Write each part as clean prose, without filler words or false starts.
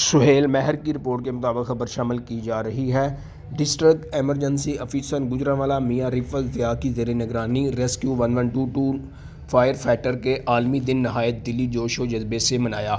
سہیل مہر کی رپورٹ کے مطابق خبر شامل کی جا رہی ہے۔ ڈسٹرکٹ ایمرجنسی افیسر گوجرانوالہ میاں رفعت ضیاء کی زیر نگرانی ریسکیو 112 فائر فائٹر کے عالمی دن نہایت دلی جوش و جذبے سے منایا۔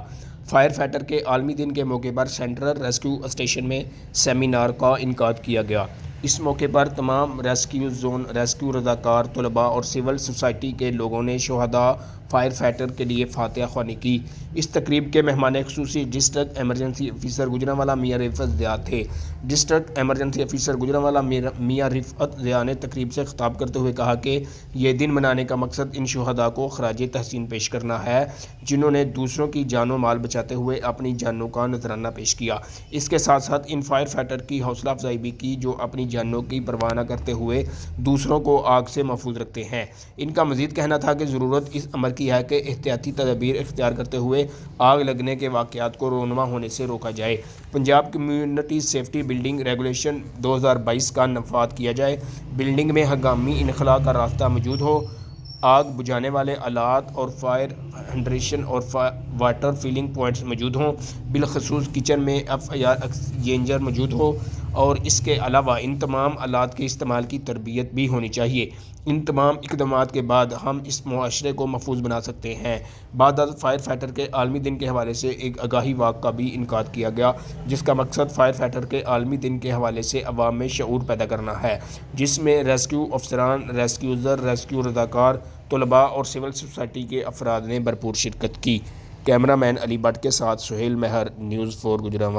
فائر فائٹر کے عالمی دن کے موقع پر سینٹرل ریسکیو اسٹیشن میں سیمینار کا انعقاد کیا گیا۔ اس موقع پر تمام ریسکیو زون، ریسکیو رضاکار، طلباء اور سول سوسائٹی کے لوگوں نے شہداء فائر فائٹر کے لیے فاتحہ خوانی کی۔ اس تقریب کے مہمان خصوصی ڈسٹرکٹ ایمرجنسی افیسر گوجرانوالہ میاں رفعت ضیاء تھے۔ ڈسٹرکٹ ایمرجنسی افیسر گوجرانوالہ میاں رفعت ضیاء نے تقریب سے خطاب کرتے ہوئے کہا کہ یہ دن منانے کا مقصد ان شہداء کو خراج تحسین پیش کرنا ہے جنہوں نے دوسروں کی جان و مال بچاتے ہوئے اپنی جانوں کا نذرانہ پیش کیا۔ اس کے ساتھ ساتھ ان فائر فائٹر کی حوصلہ افزائی بھی کی جو اپنی جانوں کی پرواہ نہ کرتے ہوئے دوسروں کو آگ سے محفوظ رکھتے ہیں۔ ان کا مزید کہنا تھا کہ ضرورت اس امر کی ہے کہ احتیاطی تدابیر اختیار کرتے ہوئے آگ لگنے کے واقعات کو رونما ہونے سے روکا جائے۔ Punjab community safety building regulation 2022 کا نفاذ کیا جائے۔ بلڈنگ میں ہنگامی انخلاء کا راستہ موجود ہو، آگ بجھانے والے آلات اور فائر ہائیڈرینٹ اور واٹر فلنگ پوائنٹس موجود ہوں، بالخصوص کچن میں FIR ایکسچینجر موجود ہو، اور اس کے علاوہ ان تمام آلات کے استعمال کی تربیت بھی ہونی چاہیے۔ ان تمام اقدامات کے بعد ہم اس معاشرے کو محفوظ بنا سکتے ہیں۔ بعد ازاں فائر فائٹر کے عالمی دن کے حوالے سے ایک آگاہی واک کا بھی انعقاد کیا گیا جس کا مقصد فائر فائٹر کے عالمی دن کے حوالے سے عوام میں شعور پیدا کرنا ہے، جس میں ریسکیو افسران، ریسکیوزر، ریسکیو رضاکار، طلباء اور سول سوسائٹی کے افراد نے بھرپور شرکت کی۔ کیمرہ مین علی بٹ کے ساتھ سہیل مہر، نیوز 4 گوجرانوالہ۔